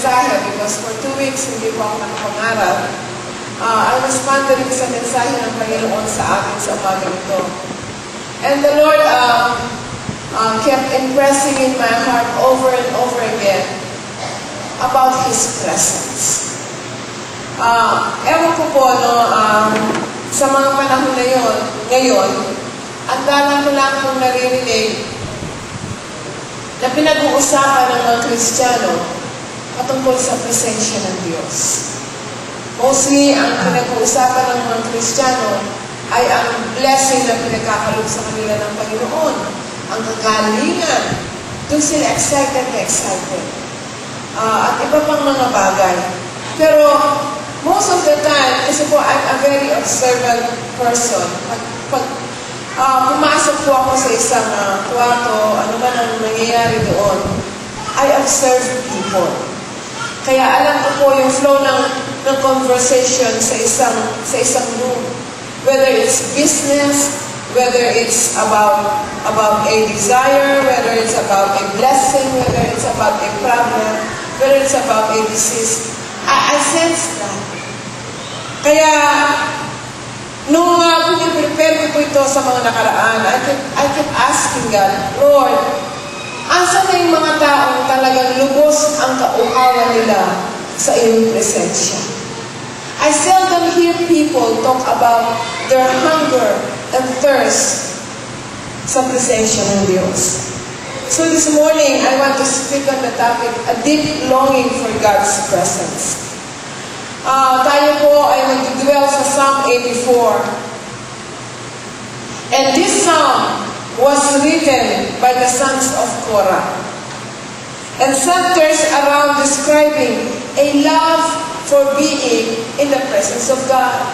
mensahe because for 2 weeks hindi po ako nakapangaral. I was pondering sa mensahe ng Panginoon sa akin sa umaga ito. And the Lord kept impressing in my heart over and over again about His presence. Ewan ko po, sa mga panahon na yun, ngayon, ang dalang ko lang kong naririnig na pinag-uusapan ng mga Kristiyano patungkol sa presensya ng Diyos. Mostly, ang pinag-uusapan ng mga Kristiyano ay ang blessing na pinagkakalog sa kanila ng Panginoon, ang kagalingan. Doon sila excited na excited. At iba pang mga bagay. Pero, most of the time, kasi po, I'm a very observant person. Pag pumasok po ako sa isang kwarto, ano ba nang nangyayari doon, I observe people. Kaya alam ko po yung flow ng conversation sa isang room. Whether it's business, whether it's about a desire, whether it's about a blessing, whether it's about a problem, whether it's about a disease. I sense that. Kaya, nung piniprepare ko po ito sa mga nakaraan, I keep asking God, Lord, asan na yung mga taong talagang lubos ang kauhawan nila sa iyong presensya? I seldom hear people talk about their hunger and thirst sa presensya ng Diyos. So this morning, I want to speak on the topic, a deep longing for God's presence. Tayo po ay mag-dwell sa Psalm 84. And this psalm was written by the sons of Korah and centers around describing a love for being in the presence of God.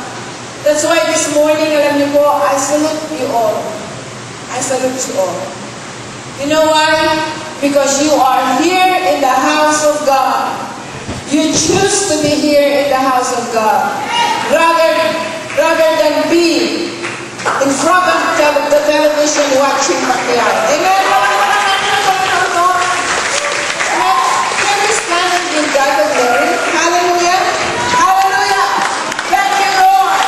That's why this morning, alam niyo po, I salute you all. I salute you all. You know why? Because you are here in the house of God. You choose to be here in the house of God. Rather than be in front of the television watching backyard. Amen? Can we stand and give God the glory? Hallelujah! Hallelujah! Thank you, Lord!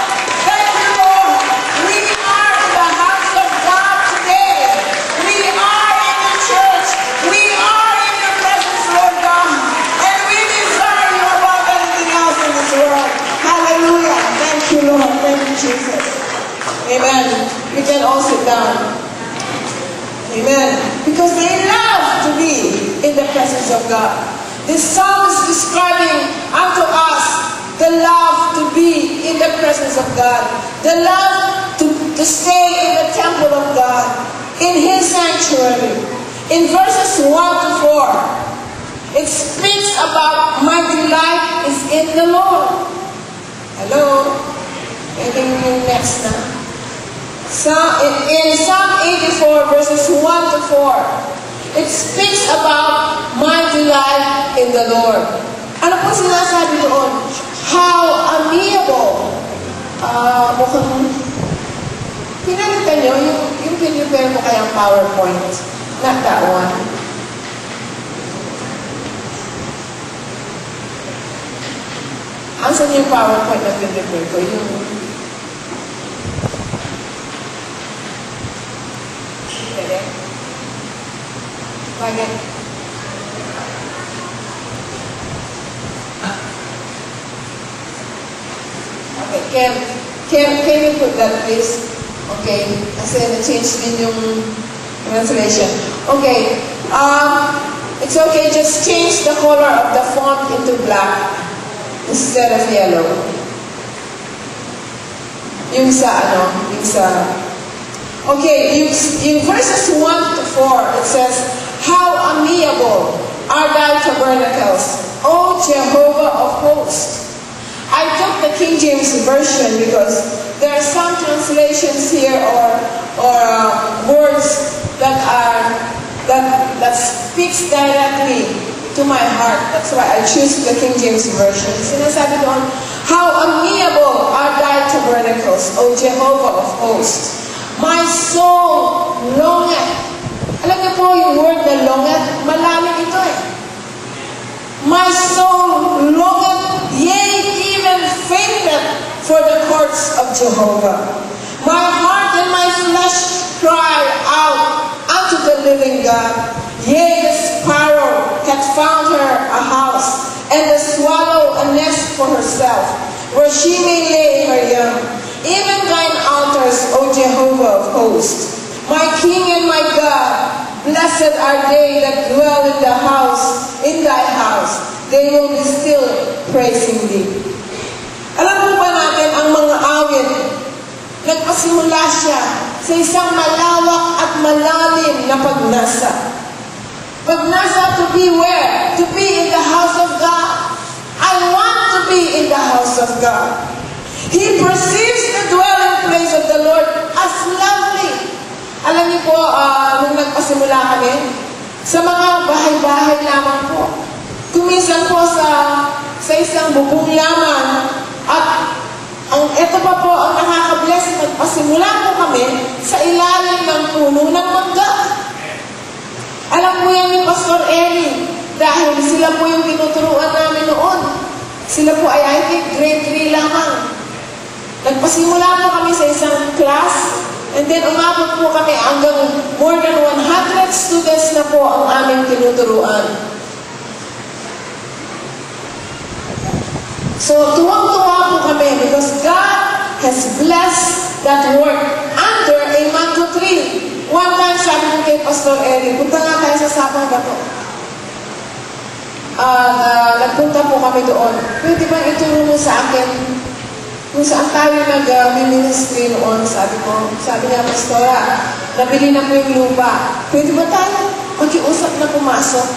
Thank you, Lord! We are in the house of God today. We are in the church. We are in your presence, Lord God. And we desire you above anything else in this world. Hallelujah! Thank you, Lord. Thank you, Jesus. Amen. We can all sit down. Amen. Because they love to be in the presence of God. This psalm is describing unto us the love to be in the presence of God. The love to stay in the temple of God, in His sanctuary. In verses 1 to 4, it speaks about my delight is in the Lord. Hello? Maybe yung next na. In Psalm 84, verses 1 to 4, it speaks about my delight in the Lord. Ano po sinasabi doon? How amiable. Mukhang, pinalitan nyo, yung pinipare mo kayang PowerPoint. Not that one. Asan yung PowerPoint na pinipare ko? Yung Bakit? Okay, can you put that please? Okay, kasi na-change din yung translation. Okay, it's okay, just change the color of the font into black instead of yellow. Yung sa okay, in verses 1 to 4, it says, how amiable are thy tabernacles, O Jehovah of hosts. I took the King James Version because there are some translations here or words that speaks directly to my heart. That's why I choose the King James Version. Sinasabi doon, how amiable are thy tabernacles, O Jehovah of hosts. My soul longeth. Alam niyo po yung word na longeth, malalim ito eh. My soul Jehovah. My heart and my flesh cry out unto the living God. Yea, the sparrow hath found her a house, and the swallow a nest for herself, where she may lay her young. Even thine altars, O Jehovah of hosts, my King and my God, blessed are they that dwell in the house, in thy house. They will be still praising thee. Alam mo ba natin ang mga awit, nagpasimula siya sa isang malawak at malalim na pagnasa. Pagnasa to be where? To be in the house of God. I want to be in the house of God. He perceives the dwelling place of the Lord as lovely. Alam niyo po, nung nagpasimula kami, sa mga bahay-bahay lamang po. Kuminsan po sa isang bubong lamang. At ito pa po ang nakaka-bless, nagpasimula po kami sa ilalim ng puno ng mangga. Alam mo yan ni Pastor Eli, dahil sila po yung tinuturuan namin noon. Sila po ay I think grade 3 lamang. Nagpasimula po kami sa isang class, and then umabot po kami hanggang more than 100 students na po ang aming tinuturuan. So, tuwang-tuwa po kami because God has blessed that work under a mango tree. One time, sabi ko kay Pastor Eli, punta nga tayo sa Sabang Bato. Nagpunta po kami doon. Pwede ba ituro mo sa akin kung saan tayo nag-ministry noon? Sabi niya, Pastora, nabili na po yung lupa. Pwede ba tayo mag-iusap na pumasok?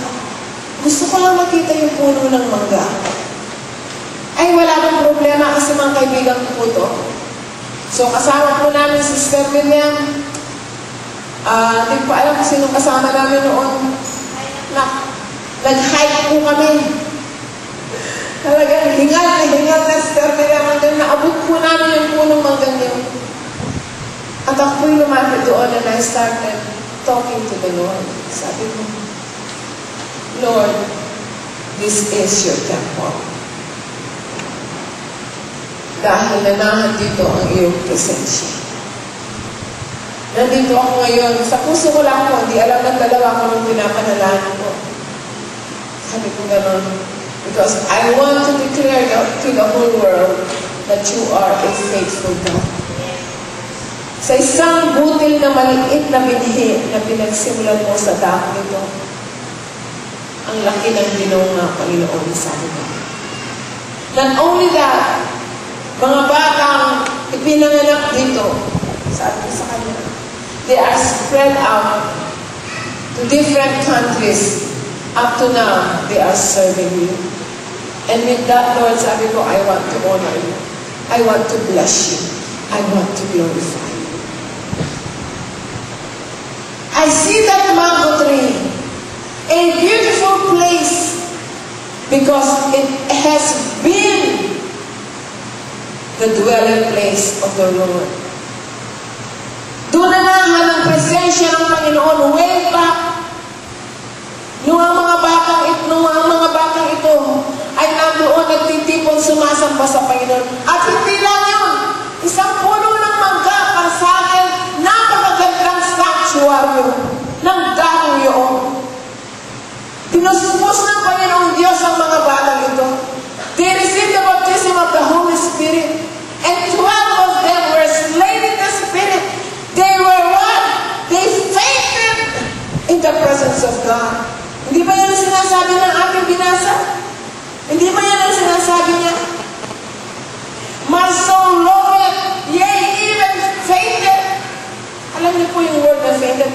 Gusto ko lang makita yung puno ng mangga. Ay, wala bang problema kasi mga kaibigan ko po to. So, kasama po namin si Sister Miriam. Hindi ko alam kung sino kasama namin noon. Nag-hike po kami. Talagang hingal na Sister Miriam. Hanggang naabot po namin yung punong manggang yun. At ako po'y lumapit doon and I started talking to the Lord. Sabi ko, Lord, this is your temple. Dahil nanahan dito ang iyong presensya. Nandito ako ngayon. Sa puso ko lang po, hindi alam ng dalawa ko nung pinapanalanan ko. Sabi ko gano'n. Because I want to declare to the whole world that you are a faithful God. Sa isang butil na maliit na binhi na pinagsimulan mo sa dako nito, ang laki ng binunga, Panginoon, sabi mo. Not only that, mga batang ipinanganak dito, sabi ko sa kanya, they are spread out to different countries. Up to now, they are serving you. And with that, Lord, sabi ko, I want to honor you. I want to bless you. I want to glorify you. I see that mango tree, a beautiful place, because it has been the dwelling place of the Lord. Doon na naman ang presensya ng Panginoon way back. Nung ang mga batang ito ay nandoon nagtitipon sumasamba sa Panginoon. At hindi lang yun. Isang puno ng mangga para sa akin, napakagandang sanctuary ng dahon yun. Pinuspos ng Panginoong Diyos ang mga batang ito. They received the baptism of the Holy Spirit. And 12 of them were slain in the Spirit. They were what? They fainted in the presence of God. Hindi ba yan ang sinasabi ng aking binasa? Hindi ba yan ang sinasabi niya? My soul longeth, yea, even fainted. Alam niyo po yung word na fainted.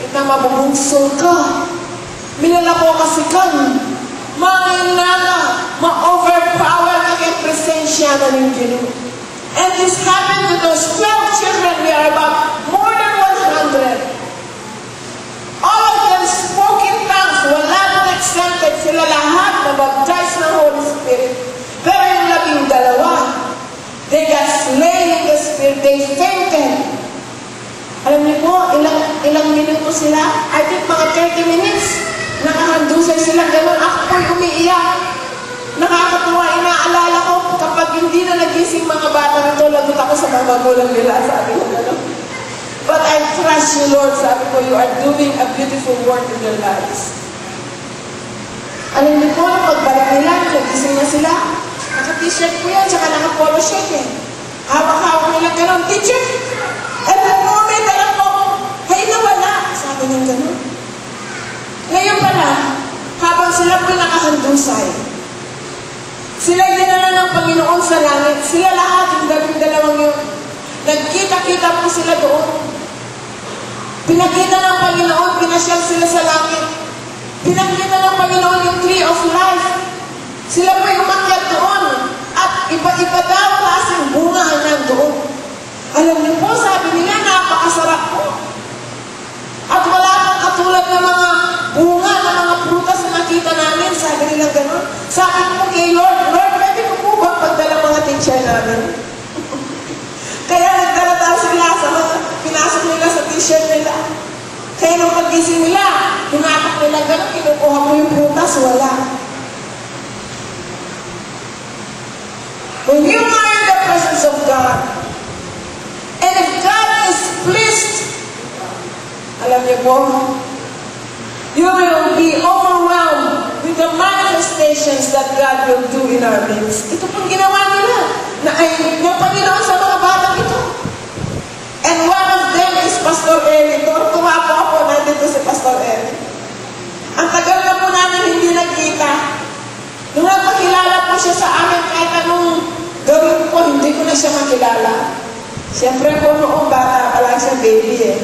Ito mabubungsol ka. Minalako kasi kan. Manginala, ma-overpower ka kay presensya na ng Ginoo. And this happened to those 12 children. We are about more than 100. All of them spoke in tongues. Wala nang exempted. Sila lahat na baptized ng Holy Spirit. Pero yung 12, they got slain in the Spirit. They fainted. Alam niyo po, ilang minuto sila? I think mga 30 minutes. Nakahandusay sila gano'n. Ako po'y umiiyak. Nakakatuwa, inaalala ko kapag hindi na nagising mga bata nito, lagot ako sa mga magulang nila, sabi ko gano'n. But I trust you, Lord, sabi ko, you are doing a beautiful work in their lives. Alam niyo po, pagbalik nila, nagising na sila. Naka-t-shirt ko yan, tsaka naka-polo shirt eh. Hawak-hawak nila gano'n, teacher! At that moment, alam ko, hey, nawala. Sabi niya gano'n. Ngayon pala, habang sila po nakahandusay, sila dinala ng Panginoon sa langit. Sila lahat, yung dalawang yun. Nagkita-kita po sila doon. Pinakita ng Panginoon, pinasyal sila sa langit. Pinakita ng Panginoon yung tree of life. Sila po yung umakyat doon. At iba-iba daw klaseng bunga ang nandoon. Alam niyo po, sabi nila, napakasarap po. At wala kang katulad ng mga bunga, ng mga prutas na nakita namin. Sabi nila gano'n. Sabi ko kay Lord, pwede ko po ba pagdala mga teacher namin? Kaya nagdala daw sila sa mga pinasok nila sa t-shirt nila. Kaya nung pag-gising nila, hinatak nila gano'n, kinukuha mo yung prutas, wala. When you are in the presence of God, and if God is pleased, alam niyo po, you will be overwhelmed with the manifestations that God will do in our midst. Ito pong ginawa nila, na ay ng Panginoon sa mga batang ito. And one of them is Pastor Eli. Tuwa po ako, nandito si Pastor Eli. Ang tagal na po namin hindi nagkita. Nung nagpakilala po siya sa amin, kahit anong gawin po, hindi ko na siya makilala. Siyempre po noong bata pa lang siya, baby eh.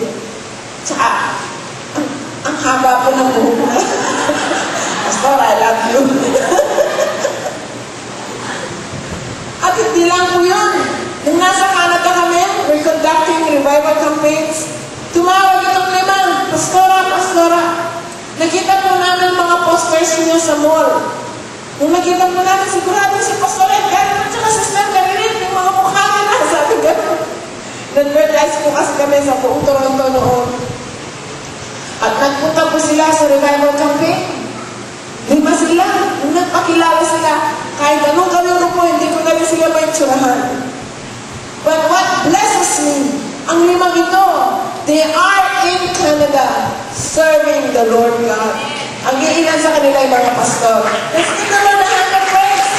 Tsaka, ang haba po ng buhok na. Pastor, I love you. At hindi lang po yun. Nung nasa Canada kami, we're conducting revival campaigns. Tumawag itong limang, Pastora. Nakita po namin mga posters niya sa mall. Nung nakita po namin, sigurado si Pastor Edgar, at saka Sister Marilyn, yung mga mukha nila, sabi gano'n. Nag-advertise po kasi kami sa buong Toronto noon. At nagpunta po sila sa revival campaign. 5 sila. Nung nagpakilala sila, kahit anong gawin ko po, hindi ko na rin sila maitsurahan. But what blesses me, ang 5 ito, they are in Canada serving the Lord God. Ang iilan sa kanila ay mga pastor. Let's give the Lord a hand of praise.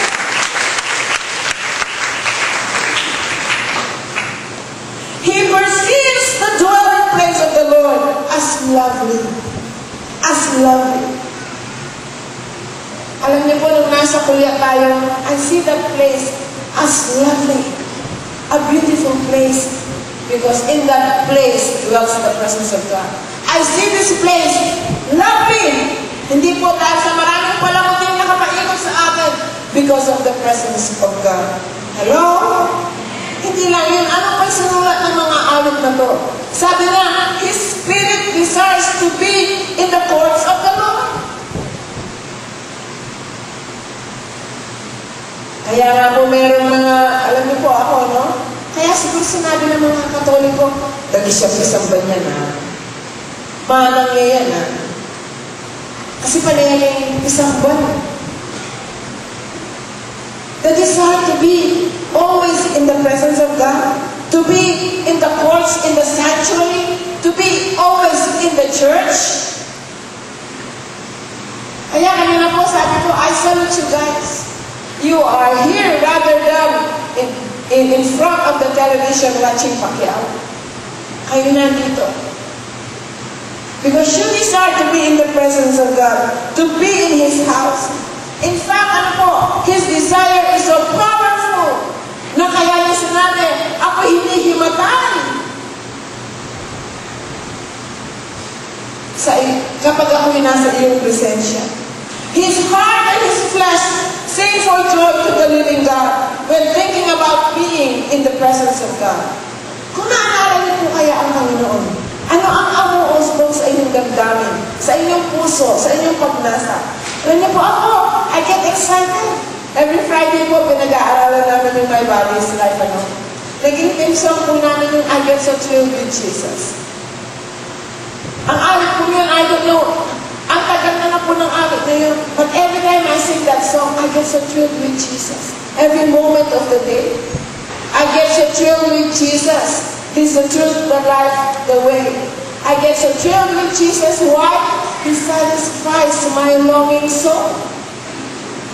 He perceives the dwelling place of the Lord as lovely. As lovely. Alam niyo po, nung nasa Kuya tayo, I see that place as lovely. A beautiful place. Because in that place dwells the presence of God. I see this place lovely. Hindi po dahil sa maraming palamuting nakapaikot sa atin. Because of the presence of God. Hello? Hindi lang yun. Ano pa sinulat ng mga awit na to? Sabi na, His Spirit desires to be in the courts of the Lord. Kaya nga po mayroong mga, alam niyo po ako, no? Kaya siguro sinabi ng mga Katoliko, dali siya isang banyan, ha? Manang niya yan, ha? Kasi panayang isang buwan. The desire to be always in the presence of God, to be in the courts, in the sanctuary, to be always in the church. Kaya kanina po sabi ko, I salute you guys. You are here rather than in front of the television watching Pacquiao. Kayo nandito. Because you desire to be in the presence of God, to be in His house. In fact, ano po, His desire is so powerful na kaya niya sinabi, ako hindi himatay. Kapag ako'y nasa iyong presensya. His heart and His flesh sing for joy to the living God when thinking about being in the presence of God. Kung naaalala niyo po kaya ang Panginoon, ano ang amuosbong sa inyong damdamin, sa inyong puso, sa inyong pagnasa? Alam niyo po ako, I get excited. Every Friday po, pinag-aaralan namin yung My Body's Life. Naging theme song po namin yung I Get So Thrilled with Jesus. Ang awit po yun, I don't know, ang tagal na po ng awit na yun. But every time I sing that song, I get so thrilled with Jesus. Every moment of the day, I get so thrilled with Jesus. He's the truth, the life, the way. I get so thrilled with Jesus. Why? He satisfies my longing soul.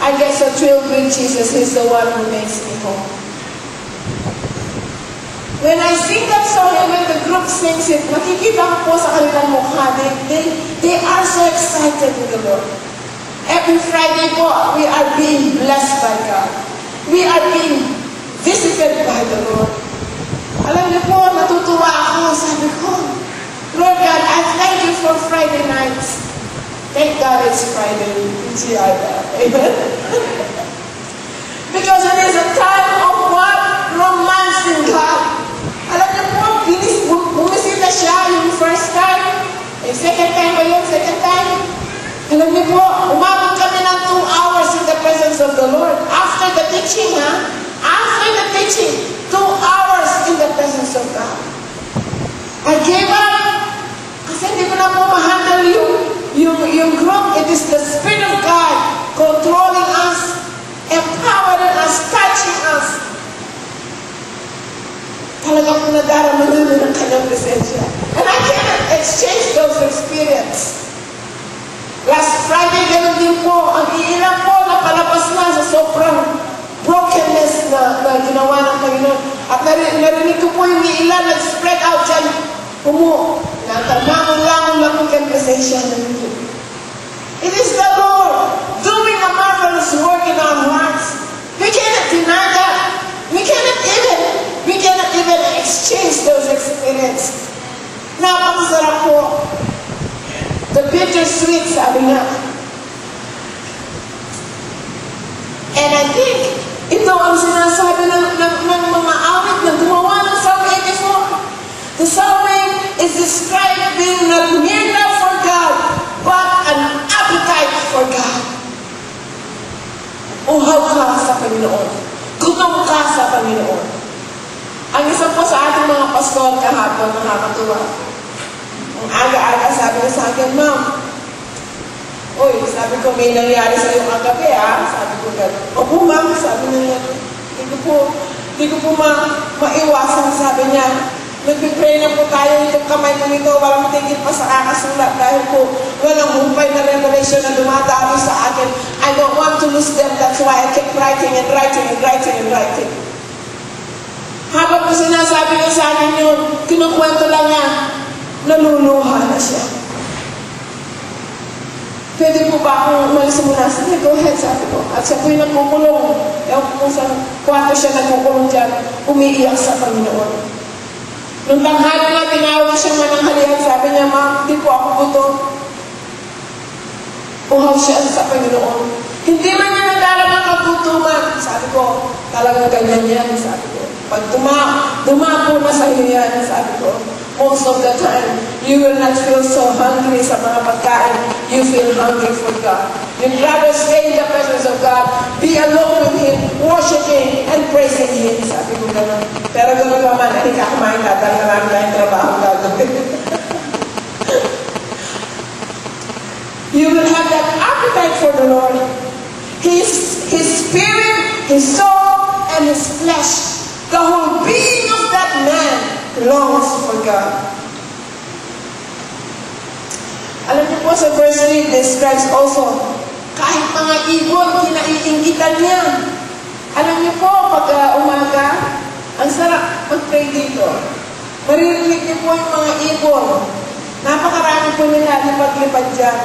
I get so thrilled with Jesus. He's the one who makes me whole. When I sing that song and when the group sings it, nakikita ko po sa kanilang mukha, they are so excited with the Lord. Every Friday po, we are being blessed by God. We are being visited by the Lord. Alam niyo po, natutuwa ako. Sabi ko, Lord God, I thank you for Friday nights. Thank God it's Friday. Amen? Because it is a time of what? Romancing God. Alam niyo po, bumisita siya yung first time. Second time ba yun? Second time. Alam niyo po, umabot kami ng 2 hours in the presence of the Lord. After the teaching, After the teaching, 2 hours in the presence of God. I gave up. Kasi hindi ko na po ma-handle yung group. It is the Spirit of God controlling us, empowering us, touching us. Talagang nadarama namin ang kanyang presensya. And I cannot exchange those experiences. Last Friday, ganoon din po, ang iilan po na palabas na sa sobrang brokenness na ginawa ng Panginoon. At narinig ko po yung iilan nag-spread out dyan. Nagkamangon-langon lang po kayong presensya ng Diyos. It is the Lord doing a marvelous work in our hearts. We cannot deny that. We cannot even exchange those experiences. Napakasarap po. The bittersweet, sabi nga. And I think, ito ang sinasabi ng mga awit na gumawa ng Psalm 84. The psalmist is described being not mere love for God, but an appetite for God. Uhaw ka sa Panginoon. Gutom ka sa Panginoon. Ang isa po sa ating mga pastor kahapon, nakakatuwa. Ang aga-aga sabi niya sa akin, Ma'am, uy, sabi ko, may nangyari sa iyong agabi, Sabi ko, opo, Ma'am, sabi niya, hindi ko po maiwasan, sabi niya, nagpipray na po tayo, itong kamay ko nito, walang tigil pa sa kakasulat, dahil po, walang humpay na revelation na dumadami sa akin. I don't want to lose them, that's why I keep writing and writing and writing and writing. Habang po sinasabi niya sa akin yun, kinukwento lang niya, naluluha na siya. Pwede po ba akong umalis muna? Sige, go ahead, sabi ko. At siya po'y nagkukulong. Ewan ko kung sa kwarto siya nagkukulong dyan, umiiyak sa Panginoon. Nung tanghali na, tinawag siya mananghalian, sabi niya, Ma'am, hindi po ako gutom. Uhaw siya sa Panginoon. Hindi man niya nadarama ang gutuman. Sabi ko, talagang ganyan yan, sabi ko. Pag dumapo na sa iyo yan, sabi ko, most of the time, you will not feel so hungry sa mga pagkain. You feel hungry for God. You'd rather stay in the presence of God, be alone with Him, worshiping and praising Him. Sabi ko gano'n. Pero gano'n naman, hindi ka kumain ka dahil marami tayong trabaho gagawin. You will have that appetite for the Lord. His spirit, His soul, and His flesh. The whole being of that man longs for God. Alam niyo po sa verse 3, describes also, kahit mga ibon, kinaiinggitan niya. Alam niyo po, pag umaga, ang sarap mag-pray dito. Maririnig niyo po yung mga ibon. Napakarami po nila lipad-lipad dyan.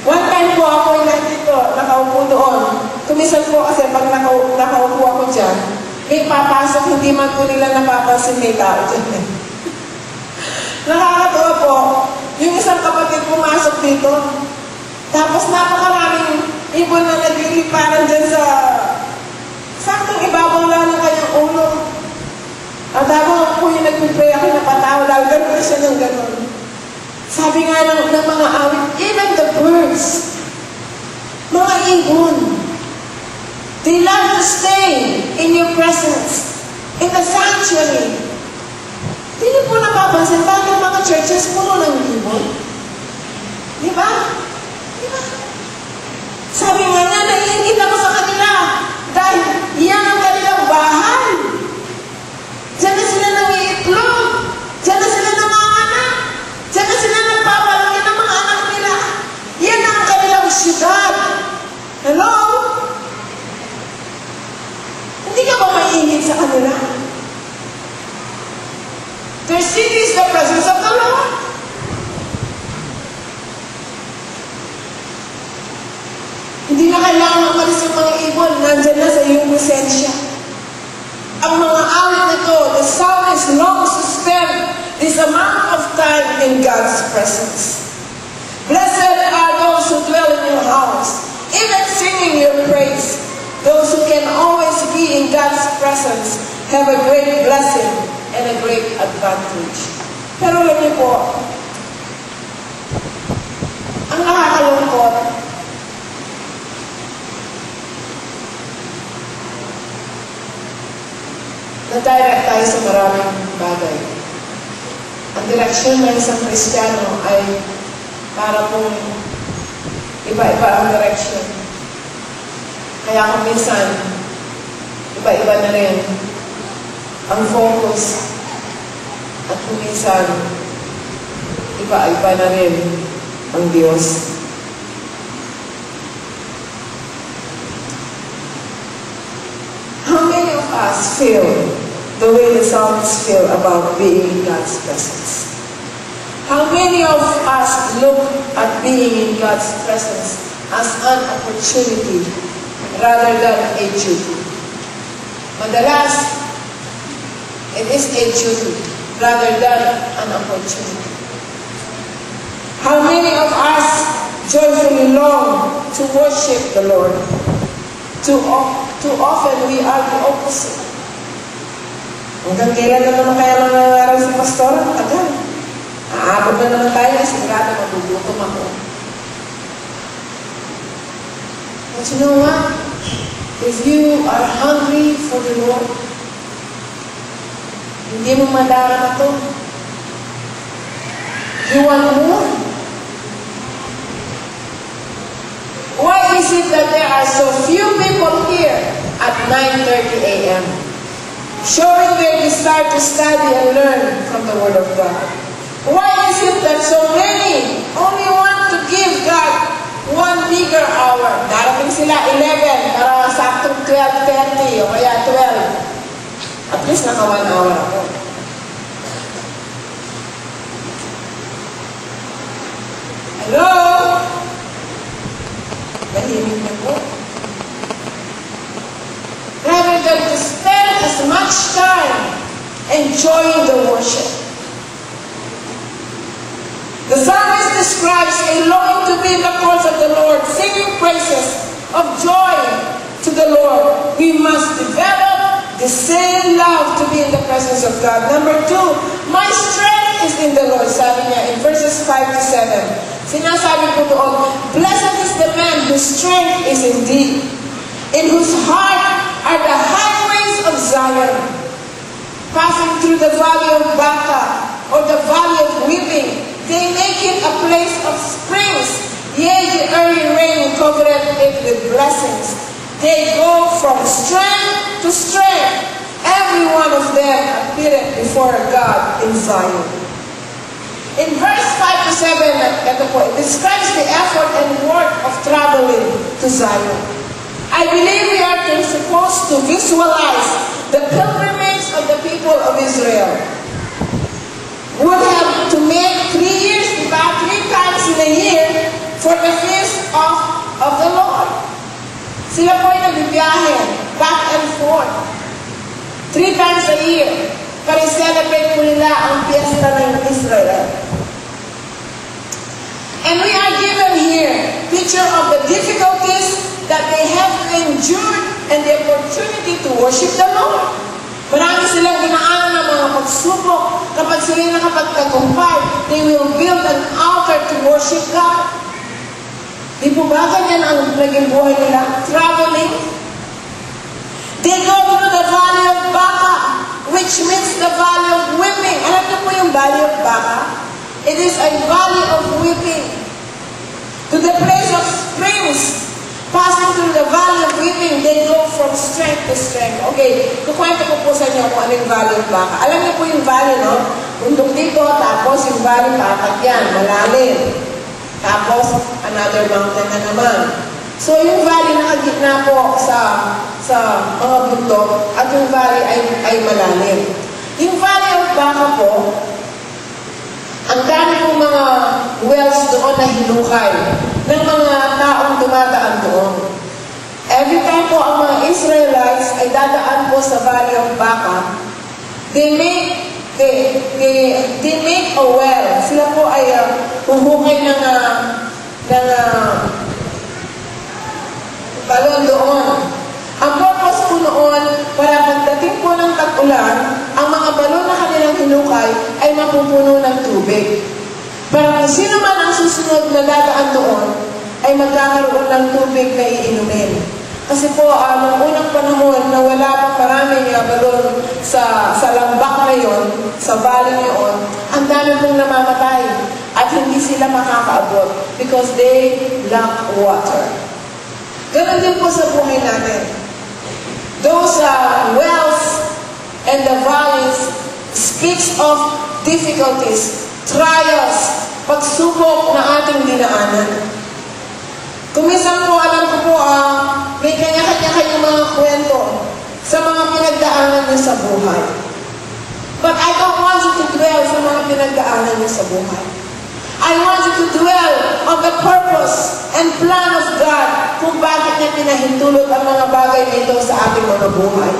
One time po ako dito, nakaupo doon. Kumisan po kasi pag nakaupo ako dyan, may papasok, hindi man po nila napapansin may tao dyan. Nakakatawa po, yung isang kapatid pumasok dito, tapos napakaraming ibon na nagliliparan dyan sa saktong ibabaw lang ng kanyang ulo. At habang po yung nagpipray ako, napatawa lang, gano'n siya ng gano'n. Sabi nga ng mga awit, even the birds, mga ibon, they love to stay in your presence, in the sanctuary. Hindi niyo po napapansin, bakit mga churches puno ng ibon? Di ba? Di ba? Hello? Hindi ka ba mainit sa kanila? Their city is the presence of the Lord. Hindi na kailangan umalis yung mga ibon. Nandyan na sa iyong presensya. Ang mga awit nito, the psalmist longs to spend this amount of time in God's presence. Blessed are those who dwell in your house, even singing your praise. Those who can always be in God's presence have a great blessing and a great advantage. Pero alam niyo po, ang nakakalungkot, na-direct tayo sa maraming bagay. Ang direksyon ng isang Kristiyano ay para pong iba-iba ang direksyon. Kaya kung minsan, iba-iba na rin ang focus at kung minsan, iba-iba na rin ang Diyos. How many of us feel the way the psalmists feel about being in God's presence? How many of us look at being in God's presence as an opportunity rather than a duty? Madalas, it is a duty rather than an opportunity. How many of us joyfully long to worship the Lord? Too often we are the opposite. Hanggang kailan na naman kaya nangyayari sa pastor? Tagal. Aabot na naman tayo, sigurado magugutom ako. But you know what? If you are hungry for the Lord, hindi mo madarama to. You want more? Why is it that there are so few people here at 9:30 a.m. showing their desire to study and learn from the Word of God? Why is it that so many only want to give God one bigger hour? Darating sila 11 para saktong 12:30 o kaya 12. At least naka 1 hour ako. Hello? Nahimik na po. Rather than to spend as much time enjoying the worship. The psalmist describes a longing to be in the courts of the Lord, singing praises of joy to the Lord. We must develop the same love to be in the presence of God. Number 2, my strength is in the Lord, sabi niya in verses 5 to 7. Sinasabi ko doon, blessed is the man whose strength is in thee, in whose heart are the highways of Zion, passing through the valley of Baca, or the valley of weeping. They make it a place of springs. Yea, the early rain covereth it with blessings. They go from strength to strength. Every one of them appeareth before God in Zion. In verse 5 to 7, it describes the effort and work of traveling to Zion. I believe we are supposed to visualize the pilgrimage of the people of Israel. Would have to make 3 years, about 3 times in a year, for the feast of the Lord. Sila po ay nagbibiyahe, back and forth. 3 times a year. Para i-celebrate po nila ang piyesta ng Israel. And we are given here picture of the difficulties that they have endured and the opportunity to worship the Lord. Marami silang dinaanan ng mga pagsubok. Kapag sila nakapagtagumpay, they will build an altar to worship God. Di po ba ganyan ang naging buhay nila? Traveling. They go to the valley of Baca, which means the valley of weeping. Alam niyo po yung valley of Baca? It is a valley of weeping. To the place of springs, passing through the valley of weeping, they go from strength to strength. Okay, kukwento ko po sa inyo kung ano yung valley of Baca. Alam niyo po yung valley, no? Bundok dito, tapos yung valley, tapat yan, malalim. Tapos, another mountain na naman. So, yung valley, gitna po sa mga bundok at yung valley ay malalim. Yung Valley of Baca po, ang dami pong mga wells doon na hinukay ng mga taong dumadaan doon. Every time po ang mga Israelites ay dadaan po sa Valley of Baca, they make a well. Sila po ay huhukay ng balon doon. Ang purpose po noon, para pagdating po ng tag-ulan, ang mga balon na kanilang hinukay ay mapupuno ng tubig. Para kung sino man ang susunod na dadaan doon, ay magkakaroon ng tubig na iinumin. Kasi po, noong unang panahon na wala pang maraming balon sa lambak na yon, sa valley na yon, ang dami pong namamatay at hindi sila makakaabot because they lack water. Ganon din po sa buhay natin. Those wells and the valleys speaks of difficulties, trials, pagsubok na ating dinaanan. Kuminsan po, alam ko po, may kanya-kanya kayong mga kwento sa mga pinagdaanan niyo sa buhay. But I don't want you to dwell sa mga pinagdaanan niyo sa buhay. I want you to dwell on the purpose and plan of God kung bakit niya pinahintulot ang mga bagay na ito sa ating mga buhay.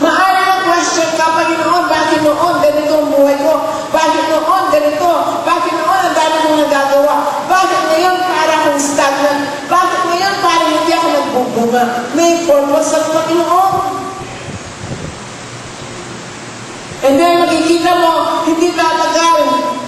Maaari ang question ka, Panginoon, bakit noon ganito ang buhay ko? Bakit noon ganito? Bakit noon ang dami kong nagagawa? Bakit ngayon para akong stagnant? Bakit ngayon para hindi ako nagbubunga? May purpose ang Panginoon. And then makikita mo, hindi tatagal.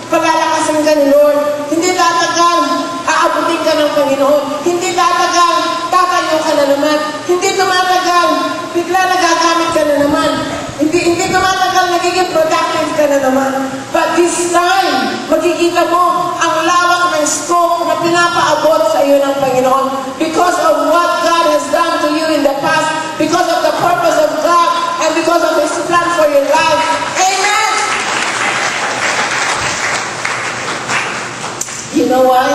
Palalakasan ka ni Lord. Hindi tatagal, aabutin ka ng Panginoon. Hindi tatagal, tatayo ka na naman. Hindi tumatagal, bigla nagagamit ka na naman. Hindi tumatagal, nagiging productive ka na naman. But this time, makikita mo ang lawak ng scope na pinapaabot sa iyo ng Panginoon because of what God has done to you in the past, because of the purpose of God, and because of His plan for your life. Amen! You know why?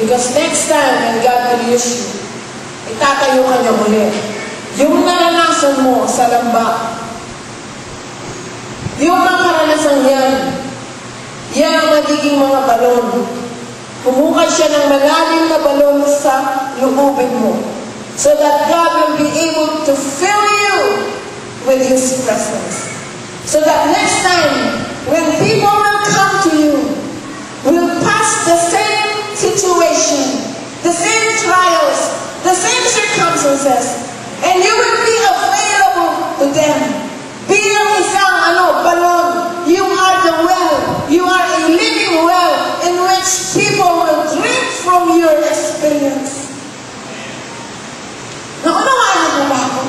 Because next time when God will use you, itatayo ka niya muli. Yung naranasan mo sa lambak, yung mga karanasan yan ang magiging mga balon. Humukay siya ng malalim na balon sa lububin mo so that God will be able to fill you with His presence. So that next time, when people will come to you, will pass the same situation, the same trials, the same circumstances, and you will be available to them. Bilang isang balon, you are the well, you are a living well in which people will drink from your experience. Naunawaan niyo ba ako?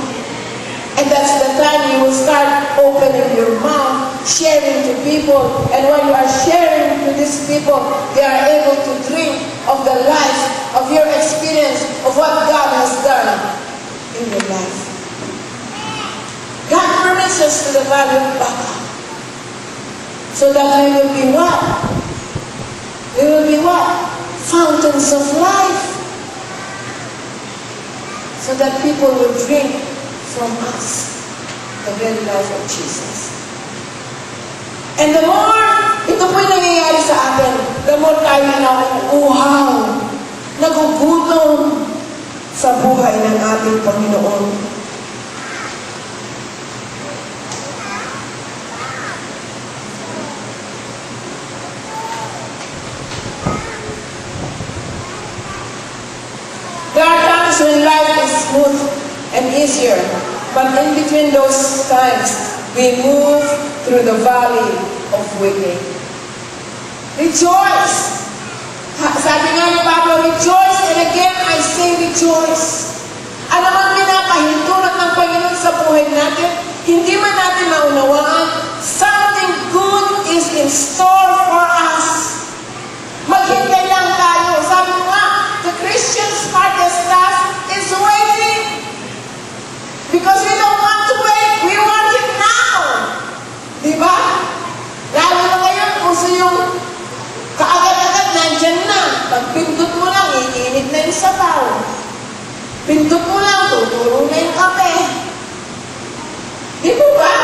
And that's the time you will start opening your mouth, sharing to people. And when you are sharing to these people, they are able to drink of the life, of your experience, of what God has done in your life. God permits us to the Valley of Baca so that we will be what? We will be what? Fountains of life. So that people will drink from us the very life of Jesus. And the more ito po'y nangyayari sa atin, the more tayo nauuhaw, nagugutom sa buhay ng ating Panginoon. There are times when life is smooth and easier, but in between those times, we move through the valley of weeping. Rejoice! Sabi nga ni Pablo, rejoice, and again I say rejoice. Ano man pinapahintulot ng Panginoon sa buhay natin, hindi man natin maunawaan, something good is in store for us. Maghintay lang tayo. Sabi nga, the Christian smartest task is waiting. Because we don't want to wait, we want it now. Diba? Lalo na ngayon, uso yung kaagad-agad, nandyan na. Pagpindot mo lang, iinit na yung sabaw. Pindot mo lang, tuturo na yung kape. Di ba ba?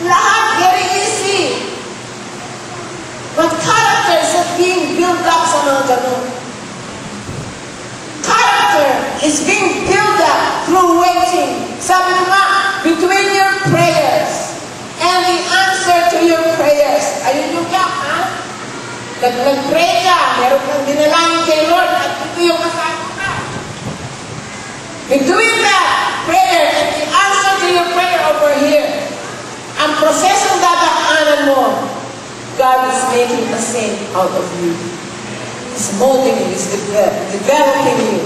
Lahat very easy. But character is not being built up sa mga ganun. Character is being built up through waiting. Sabi mo nga, between your prayers and the answer to your prayers. Ayun yung gap, ha? Nag-pray ka, meron kang dinalangin kay Lord, at ito yung kasama ka. Between that prayer and the answer to your prayer over here, ang prosesong dadaanan mo, God is making a saint out of you. He's molding you, He's developing you.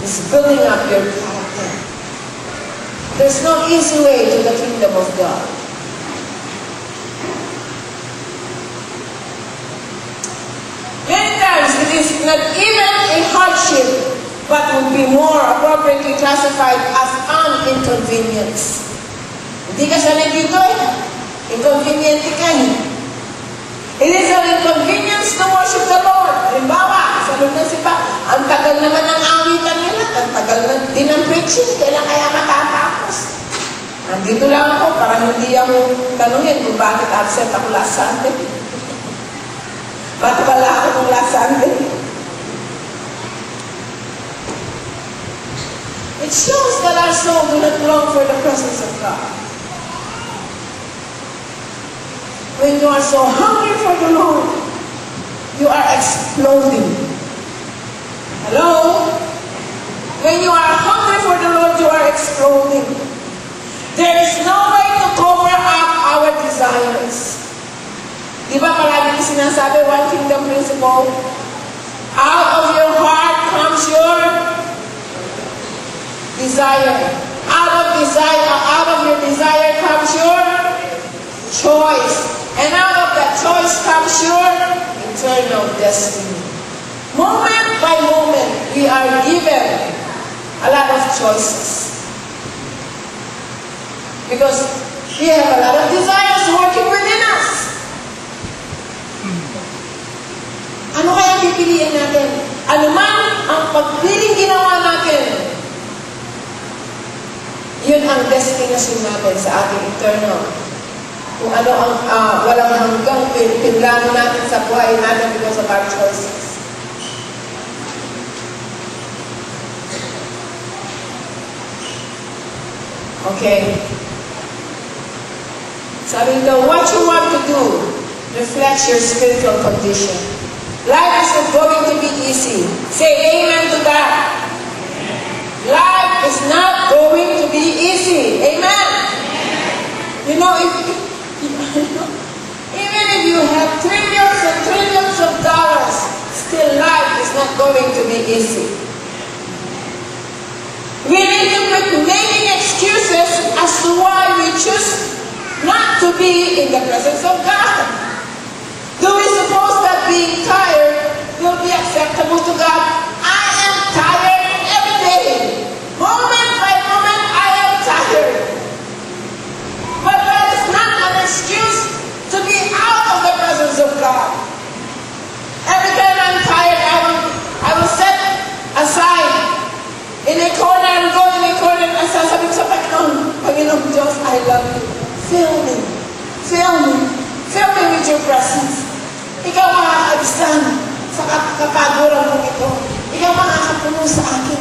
He's building up your character. There's no easy way to the kingdom of God. Many times it is not even a hardship, but would be more appropriately classified as an inconvenience. Hindi ka sanay dito eh. Inconvenient ka eh. It is an inconvenience to worship the Lord. Halimbawa, sa lunas iba, ang tagal naman ng awitan nila, ang tagal na din ng preaching, kailan kaya matatapos? Nandito lang ako para hindi ako tanungin kung bakit absent ako last Sunday. Ba't wala ako nung last Sunday? It shows that our soul do not long for the presence of God. When you are so hungry for the Lord, you are exploding. Hello? When you are hungry for the Lord, you are exploding. There is no way to cover up our desires. Di ba palagi ko sinasabi, one kingdom principle? Out of your heart comes your desire. Out of your desire comes your choice. And out of that choice comes your eternal destiny. Moment by moment, we are given a lot of choices. Because we have a lot of desires working within us. Ano kaya pipiliin natin? Ano man ang pagpiling ginawa natin, yun ang destination natin sa ating eternal. Kung ano ang walang hanggang pinlano natin sa buhay natin because of our choices. Okay. Sabi nito, what you want to do reflects your spiritual condition. Life is not going to be easy. Say amen to that. Life is not going to be easy. Amen. You know, even if you have trillions and trillions of dollars, still life is not going to be easy. We need to quit making excuses as to why we choose not to be in the presence of God. Do we suppose that being tired will be acceptable to God? I am tired every day. Moment by moment, I am tired. But that is not an excuse to be out of the presence of God. Every time I'm tired, I will set aside in a corner and go in a corner and sasabihin sa Panginoon Diyos, I love you. Fill me. Fill me. Fill me with your presence. Ikaw makakabistan sa kapaguran mong ito. Ikaw makakapuno sa akin.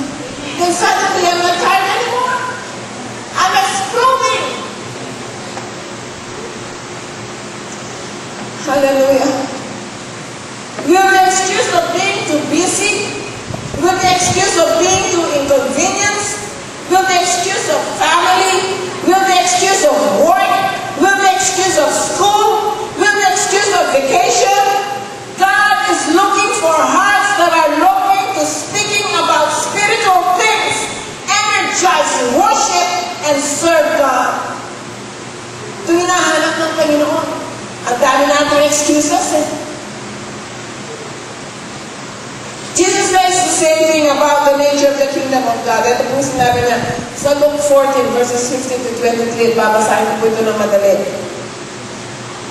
Then suddenly, I'm not tired anymore. I'm exploding. Hallelujah. Will the excuse of being too busy? Will the excuse of being too inconvenienced? Will the excuse of family? Will the excuse of work? Will the excuse of school? Will the excuse of vacation? God is looking for hearts that are longing to speaking about spiritual things, energize worship, and serve God. Ito hinahanap ng Panginoon. Ang dami natin excuses eh. Jesus says the same thing about the nature of the kingdom of God. Ito po sinabi niya sa Luke 14 verses 15 to 23. Babasahin ko po ito ng madali.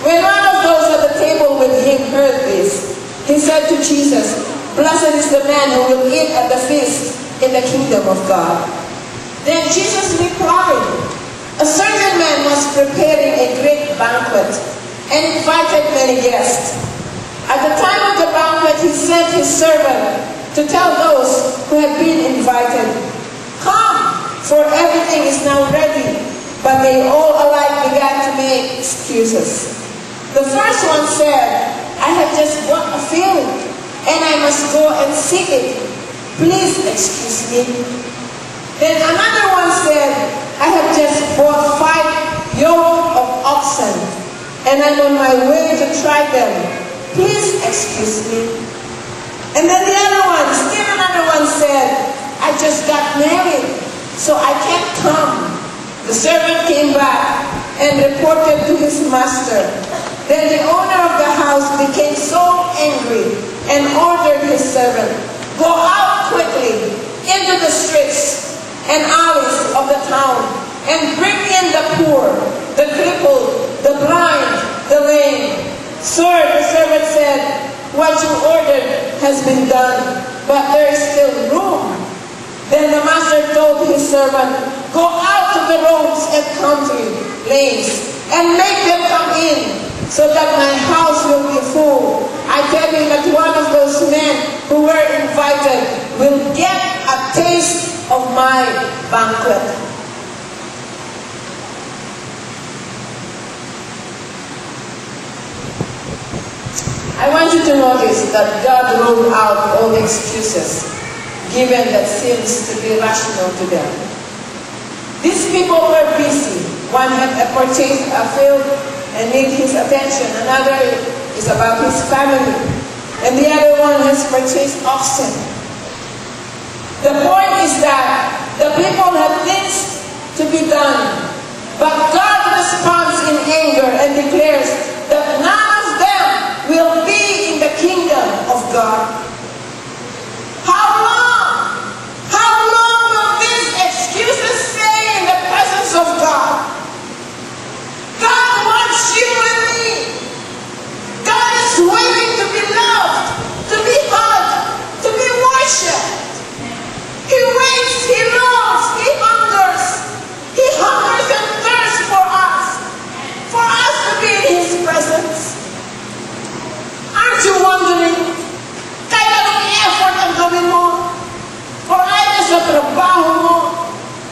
When one of those at the table with him heard this, he said to Jesus, "Blessed is the man who will eat at the feast in the kingdom of God? Then Jesus replied, a certain man was preparing a great banquet and invited many guests. At the time of the banquet, he sent his servant to tell those who had been invited, come, for everything is now ready. But they all alike began to make excuses. The first one said, I have just bought a field, and I must go and see it. Please excuse me. Then another one said, I have just bought 5 yoke of oxen, and I'm on my way to try them. Please excuse me. And then the other one, still another one said, I just got married, so I can't come. The servant came back and reported to his master. Then the owner of the house became so angry and ordered his servant, go out quickly into the streets and alleys of the town and bring in the poor, the crippled, the blind, the lame. Sir, the servant said, what you ordered has been done, but there is still room. Then the master told his servant, go out to the roads and country lanes and make them come in, so that my house will be full. I tell you that one of those men who were invited will get a taste of my banquet. I want you to notice that God ruled out all the excuses given that seems to be rational to them. These people were busy. One had purchased a field and need his attention. Another is about his family. And the other one has purchased oxen. The point is that the people have things to be done. But God responds in anger and declares that none of them will be in the kingdom of God. How long? How long will these excuses stay in the presence of God? God wants you and me. God is waiting to be loved, to be hugged, to be worshipped. He waits, He loves, He hungers. He hungers and thirsts for us to be in His presence. Aren't you wondering, kaya ng effort ang gawin mo? Or either sa trabaho mo,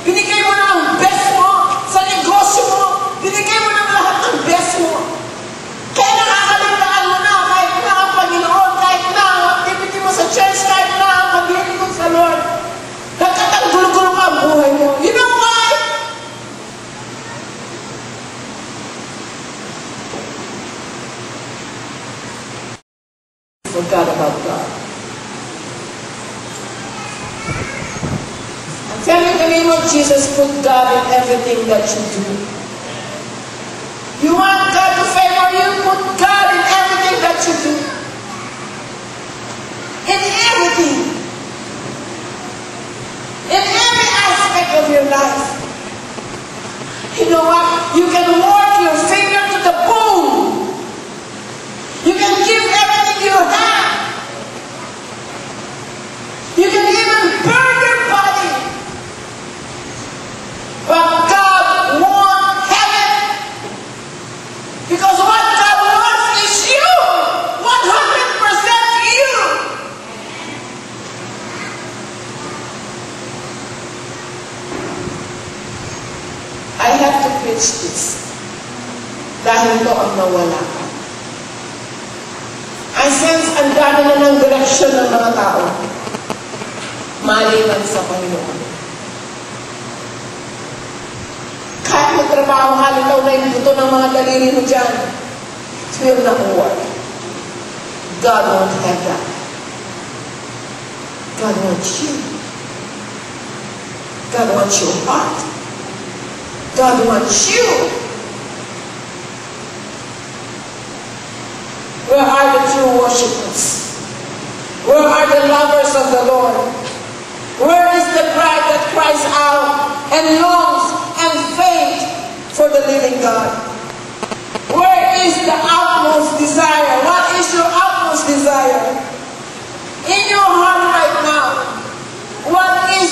binigay mo na ang best mo, sa negosyo mo, binigay mo na lahat ng best mo. Kaya nakakalimutan mo na, kahit na ang Panginoon, kahit na ang activity mo sa church, kahit na ang paglilingkod sa Lord, nagkatanggulo-gulo ka ang buhay mo. You know why? Forgot about God. I'm telling you, in the name of Jesus, put God in everything that you do. You want God to favor you? Put God in everything that you do. In everything. In every aspect of your life. You know what? You can work your finger to the bone. You can give everything you have. You can even burn your body. But God won't have it. Because what God wants is you. 100% you. I have to preach this. Dahil ito ang nawala ka. I sense ang dami na ng direksyon ng mga tao. Maliban sa Panginoon. Kahit magtrabaho ka, ikaw na yung buto ng mga daliri mo dyan, it will not work. God won't have that. God wants you. God wants your heart. God wants you. Where are the true worshipers? Where are the lovers of the Lord? Where is the bride that cries out and longs and faints for the living God? Where is the utmost desire? What is your utmost desire? In your heart right now, what is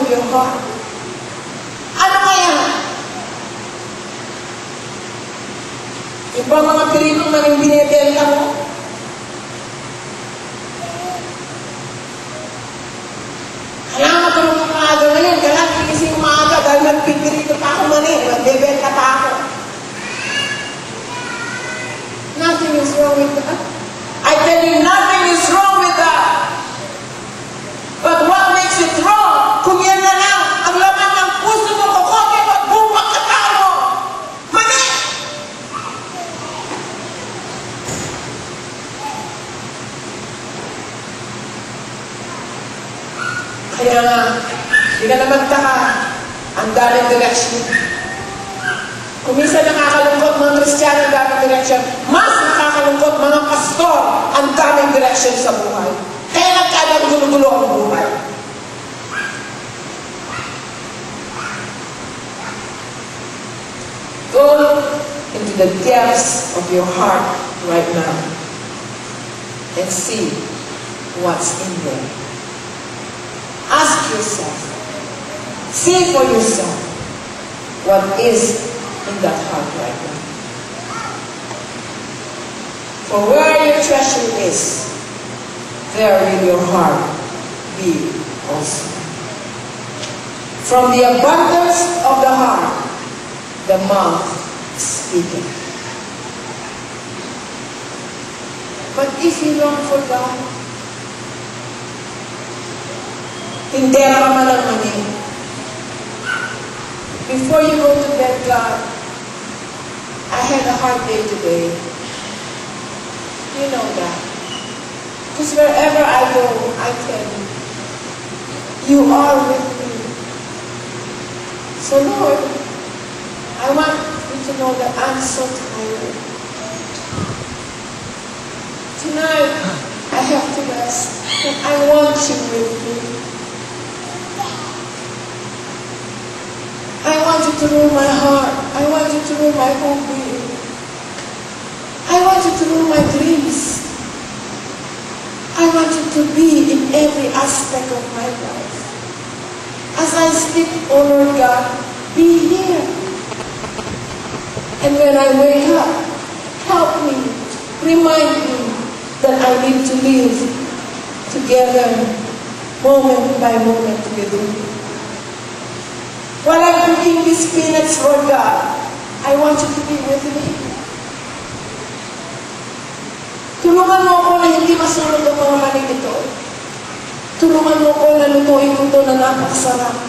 of your heart. Ano kaya? Yung ba mga piritong nang binibenta mo? Kailangan magkaroon ng maaga ngayon. Kailangan pinising maaga dahil magpipirito pa ako mani. Magbebenta pa ako. Nothing is wrong with that. I tell you, nothing is wrong with that. But what makes it wrong? Kung yan na lang, ang laman ng puso mo, kukote mo, at buong pagkatao mo. Mani! Kaya nga, hindi ka na magtaka, ang daming direksyon. Kung minsan nakakalungkot mga Kristiyano ang daming direksyon, mas nakakalungkot mga pastor ang daming direksyon sa buhay. Kaya nagkadang gulo-gulo ang buhay. Go into the depths of your heart right now and see what's in there. Ask yourself, see for yourself what is in that heart right now. For where your treasure is, there will your heart be also. From the abundance of the heart, the mouth is speaking. But if you long for God, hindi ka man ang mani. Before you go to bed, God, I had a hard day today. You know that. Because wherever I go, I tell you, you are with me. So Lord, I want you to know that I'm so tired. Tonight, I have to rest. And I want you with me. I want you to rule my heart. I want you to rule my whole being. I want you to rule my dreams. I want you to be in every aspect of my life. As I sleep, oh Lord God, be here. And when I wake up, help me, remind me that I need to live together, moment by moment with you. While I'm cooking these peanuts, Lord God, I want you to be with me. Tulungan mo ako na hindi masunod ang mga mani nito. Tulungan mo ako na lutuin ko ito na napakasarap.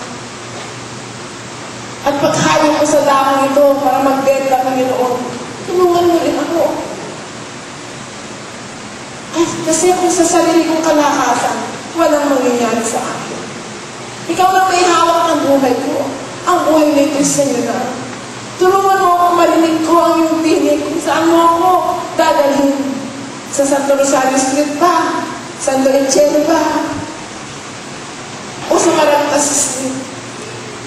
At paghain ko sa damang ito para magbenta, Panginoon, tulungan mo rin ako. Kasi kung sa sarili kong kalakasan, walang mangyayari sa akin. Ikaw na may hawak ng buhay ko. Ang buhay na ito sa iyo na. Tulungan mo ako marinig ko ang iyong tinig kung saan mo ako dadalhin. Sa Santo Rosario Street ba? Santo Echelo ba? O sa Marantas Street?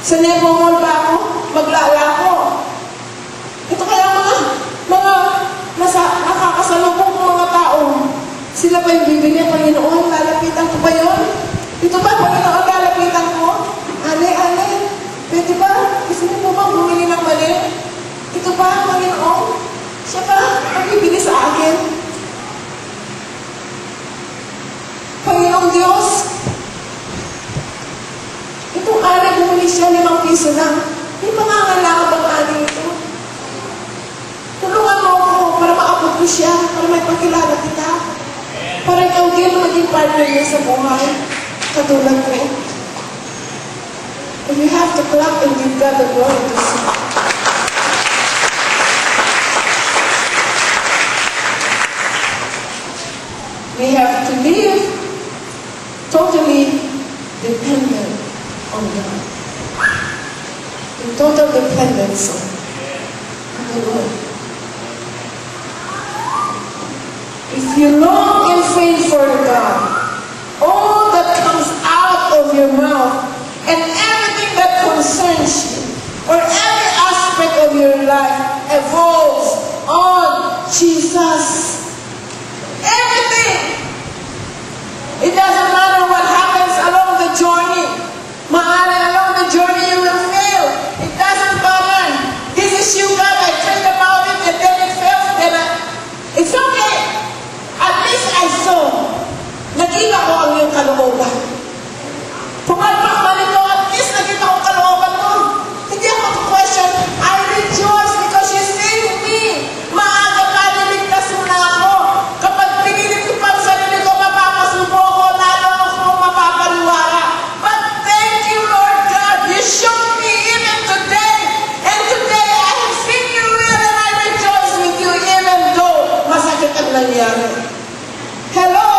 Sa Nebo Mall ba ako? Maglala ako. Ito kaya mga nakakasalubong ng mga tao. Sila ba yung bibili ang Panginoon? Lalapitan ko ba yun? Ito ba, Panginoon, lalapitan ko? Ale, pwede ba? Gusto niyo po bang bumili ng mali? Ito ba, Panginoon? Siya ba ang bibili sa akin? Panginoong Diyos, itong ari bumili siya 5 piso lang. May pangangailangan bang ari ito? Tulungan mo ako para maabot ko siya, para may pagkilala kita. Para ikaw din maging partner niya sa buhay. Katulad ko. And you have to clap and give God the glory to sing. We have to live totally dependent on God. In total dependence on the Lord. If you long and faint for God, all that comes out of your mouth and everything that concerns you, or every aspect of your life evolves on Jesus. Everything. It doesn't matter what happens along the journey. Maaari nangyari. Hello?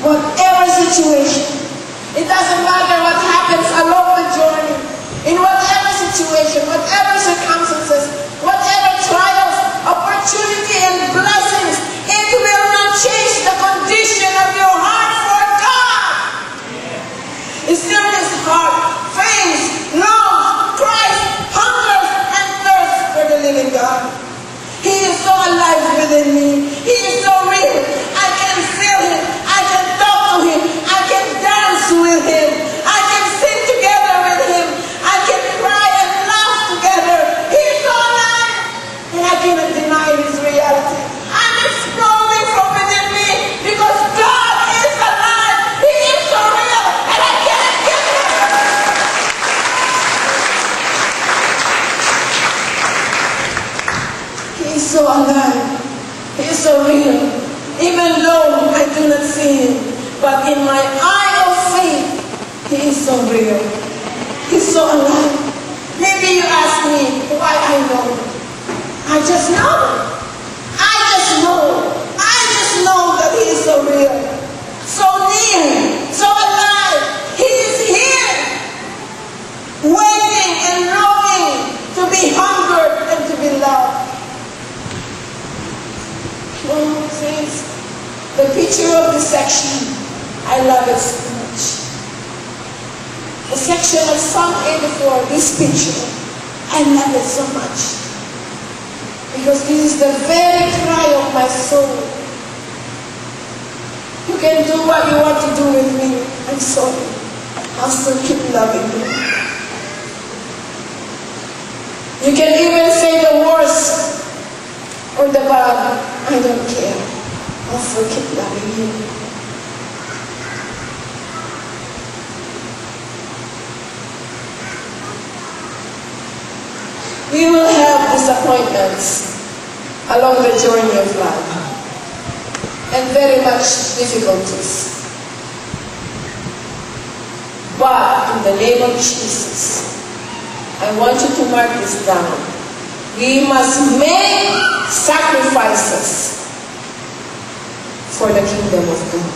Whatever situation, it doesn't matter what happens along the journey, in whatever situation, whatever circumstances, whatever trials, opportunity and blessings, it will not change the condition of your heart for God. Still his heart faints, longs, cries, hungers, and thirsts for the living God. He is so alive within me. He is so real. I can feel him. I can talk to him. I can dance with him. I can sing together with him. I can cry and laugh together. He is so alive. And I cannot deny his reality. I'm exploding from within me because God is alive. He is so real. And I can't get it. He is so alive. He is so real. Even though I do not see him, but in my eye of faith, he is so real. He's so alive. Maybe you ask me why I know. I just know. I just know. I just know that he is so real. So near. So alive. He is here. Waiting and longing to be hungered and to be loved. Oh, saints, the picture of this section, I love it so much. The section of Psalm 84, this picture, I love it so much. Because this is the very cry of my soul. You can do what you want to do with me. I'm sorry. I'll still keep loving you. You can even say the worst or the bad. I don't care. I'll still keep loving you. We will have disappointments along the journey of life and very much difficulties. But in the name of Jesus, I want you to mark this down. We must make sacrifices for the kingdom of God.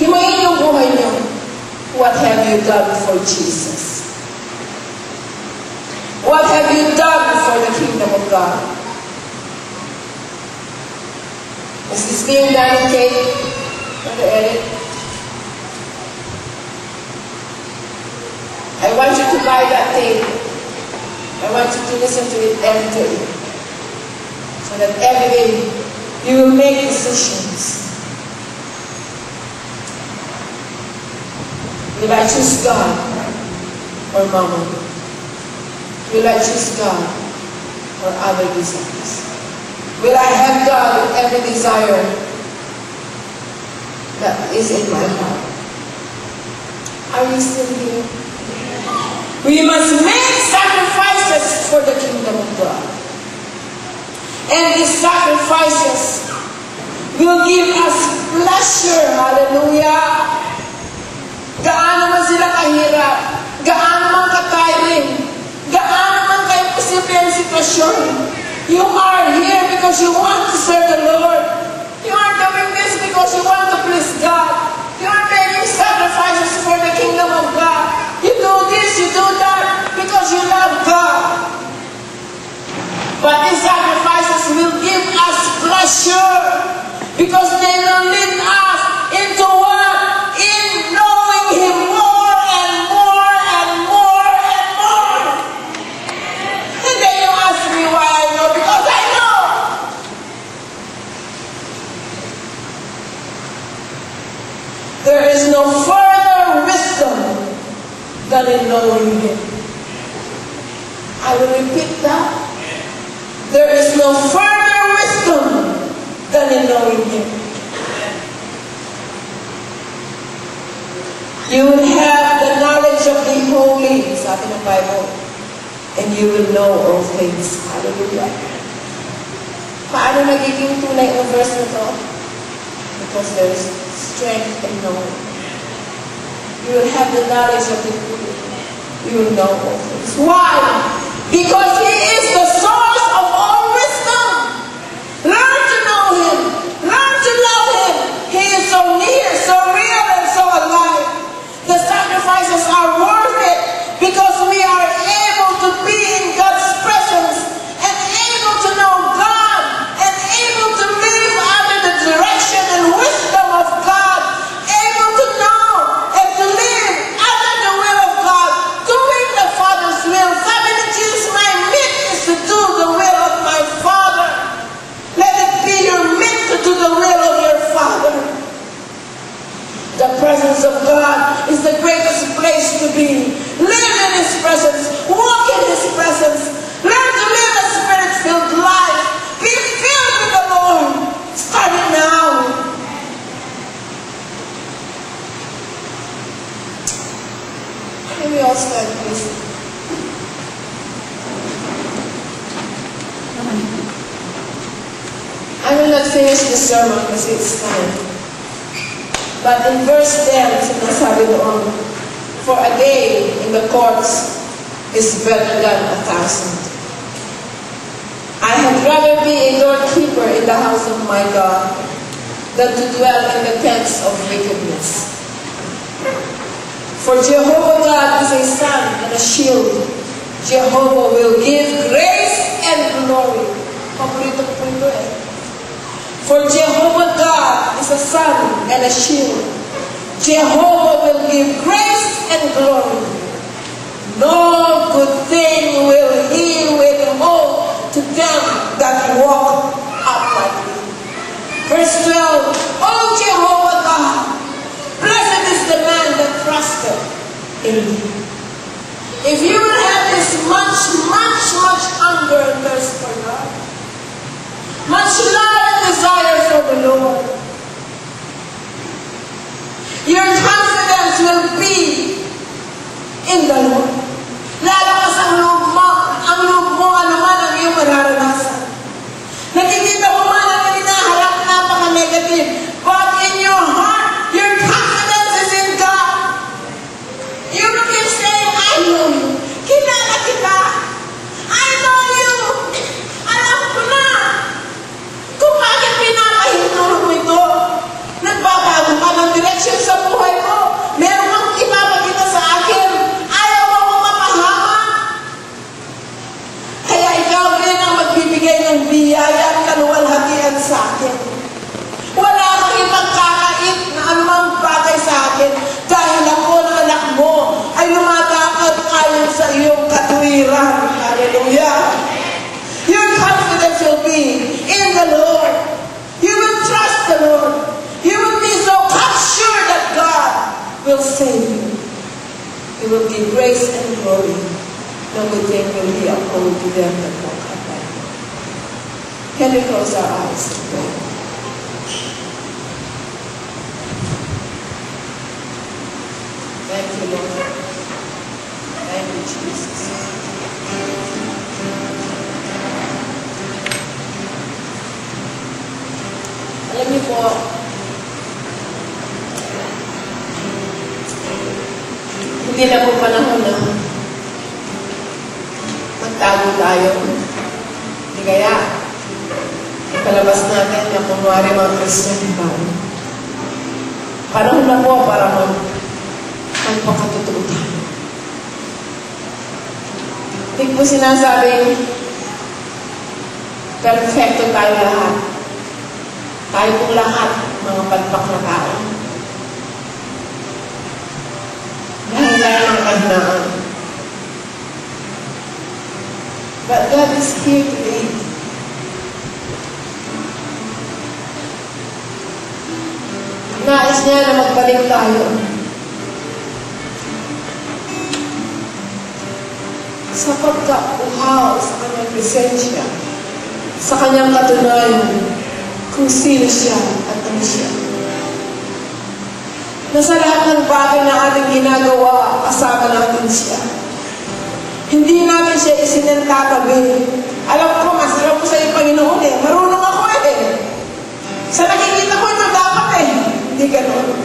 Himayin yung buhay niyo. What have you done for Jesus? What have you done for the kingdom of God? Is this being done, okay? Brother Eric? I want you to buy that tape. I want you to listen to it every day. So that every day you will make decisions. Will I choose God or Mammon? Will I choose God or other desires? Will I have God in every desire that is in my heart? Are you still here? We must make sacrifices for the kingdom of God. And these sacrifices will give us pleasure. Hallelujah! Gaano man sila kahirap, gaano man katiring, gaano man ka-imposible ang sitwasyon, you are here because you want to serve the Lord. You are doing this because you want to please God. You are making sacrifices for the kingdom of God. You do this, you do that, because you love God. But these sacrifices will give us pleasure, because they will lead us into what? In knowing Him more and more and more and more. And then you ask me why I know, because I know. There is no further wisdom than in knowing Him. I will repeat that. There is no further wisdom than in knowing Him. You will have the knowledge of the holy, sabi ng Bible, and you will know all things. Hallelujah. Paano nagiging tunay ang verse na to? Because there is strength in knowing. You will have the knowledge of the holy. you will know all things. Why? Because He is the source of all wisdom. Learn to know Him. Learn to love Him. He is so near, so real, and so alive. The sacrifices are worth it because we are able to be in God's presence and able to know God and able to live under the direction and wisdom of God, able to know and to live under the will of God, doing the Father's will. Sabi ni Jesus, my meat is to do the will of my Father. Let it be your meat to do the will of your Father. The presence of God is the greatest place to be. Live in His presence. Walk in His presence. Learn to live a Spirit-filled life. Be filled with the Lord. Start it now. Can we all stand, please? I will not finish the sermon because it's time. But in verse 10, sinasabi doon, for a day in the courts is better than 1,000. I had rather be a doorkeeper in the house of my God than to dwell in the tents of wickedness. For Jehovah God is a sun and a shield. Jehovah will give grace and glory. Paborito ko po ito eh. For Jehovah God is a sun and a shield. Jehovah will give grace and glory. No good thing will He withhold to them that walk uprightly. Verse 12, O Jehovah God, blessed is the man that trusteth in Thee. If you will have this much hunger and thirst for God, much love and desire for the Lord, your confidence will be in the Lord. Lalakas ang loob mo, ano man ang iyong mararanasan. Nakikita mo man ang hinaharap napaka-negative, but in your heart, your confidence is in God. You can say, I know you. Kilala kita. I know you. Alam ko na. Kung bakit pinapahintulog mo ito, nagbabago ka ng direksyon sa buhay mo. Meron kang ipapakita sa akin. Ayaw mo akong mapahama. Kaya ikaw din ang magbibigay ng biyaya at kaluwalhatian sa akin. Wala kang ibang kakait na anumang bagay sa akin dahil ako ng anak mo ay lumadakad ayon sa iyong katuwiran. Hallelujah! Your confidence will be in the Lord. You will trust the Lord. You will be so sure that God will save you. He will give grace and glory. No good thing will He uphold to them that walk uprightly. Can we close our eyes and pray? Thank you, Lord. Thank you, Jesus. Alam niyo po, hindi na po panahon na magtago tayo. Hindi kaya, ipalabas natin na kunwari mga Christian ba? Panahon na po para magpakatotoo tayo. Hindi po sinasabing perfecto tayo lahat. Tayo pong lahat, mga palpak na tao. Dahil tayo ng kahinaan. But God is here today. Nais niya na magbalik tayo sa pagkauhaw sa kanyang presensya, sa kanyang katunayan kung sino siya at ano siya. Na sa lahat ng bagay na ating ginagawa, kasama natin siya. Hindi natin siya isinantatabi. Alam ko, masarap ko sa iyo, Panginoon eh. Marunong ako eh. Sa nakikita ko, ito dapat eh. Hindi ganun.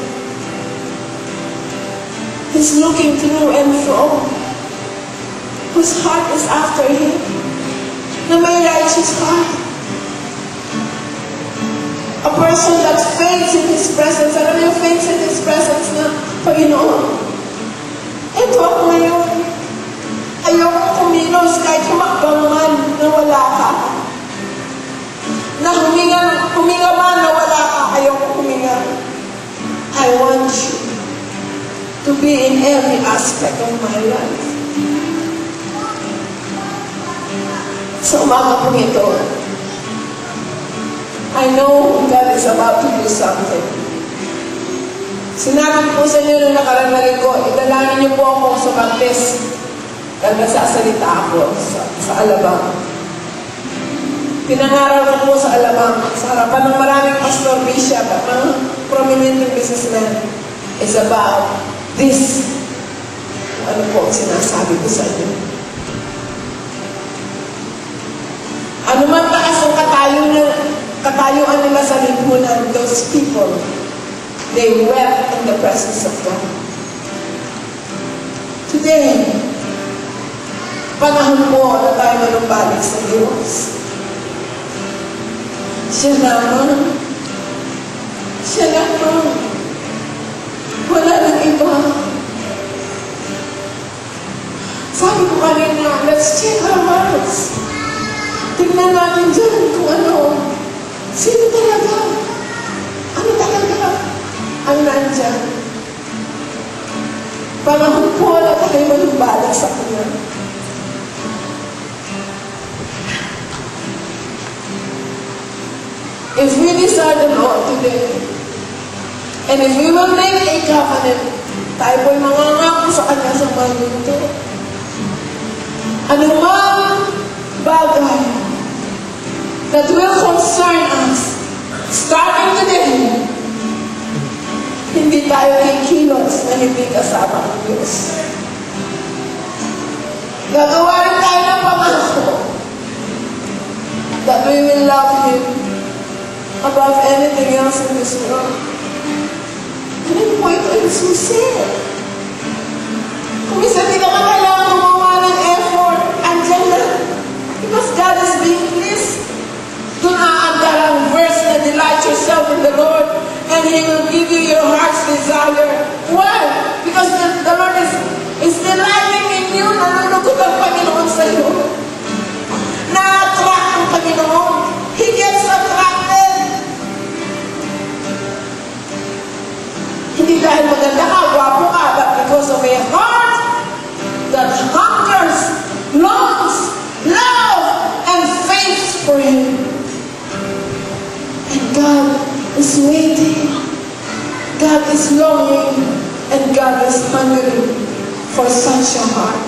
He's looking through and through. whose heart is after Him, na may righteous heart. A person that faints in His presence. Alam mo yung faints in His presence na, Panginoon, ito ako ngayon. Ayoko kumilos kahit humakbang man na wala ka. Na huminga man na wala ka, ayoko huminga. I want you to be in every aspect of my life. Sa umaga po ito, I know God is about to do something. Sinabi po sa inyo nung nakarang na linggo, idalangin niyo po ako sa baptist. Dahil nasasalita ako sa Alabang. Pinangaral ko po sa Alabang, sa harapan ng maraming pastor, bishop, at mga prominent businessmen, is about this. Ano po ang sinasabi ko sa inyo? Ano man taas ang katayuan nila sa lipunan, those people, they wept in the presence of God. Today, panahon po na tayo manumbalik sa Diyos. Siya lamang. Siya lamang. Wala nang iba. Sabi ko kanina, let's check our hearts. Tingnan natin dyan kung ano. Sino talaga? Ano talaga ang nandyan? Panahon po na tayo manumbalik sa Kanya. If we desire the Lord today, and if we will make a covenant, tayo po'y mangangako sa Kanya sa mundo ito. Anumang bagay that will concern us, starting today, hindi tayo kikilos na hindi kasama ng Diyos. Gagawa rin tayo ng pangako that we will love Him above anything else in this world. And then po ito yung susi. Kung isa hindi naman kailangan gumawa ng effort, andyan na. Because God is being pleased. Doon aandar ang verse na delight yourself in the Lord and He will give you your heart's desire. Why? Because the Lord is delighting in you. Nanunugod ang Panginoon sa iyo. Na-attract ang Panginoon. He gets attracted. Hindi dahil maganda ka, gwapo ka, but because of a heart that hungers, longs, love, and faith for Him. And God is waiting. God is longing. And God is hungry for such a heart.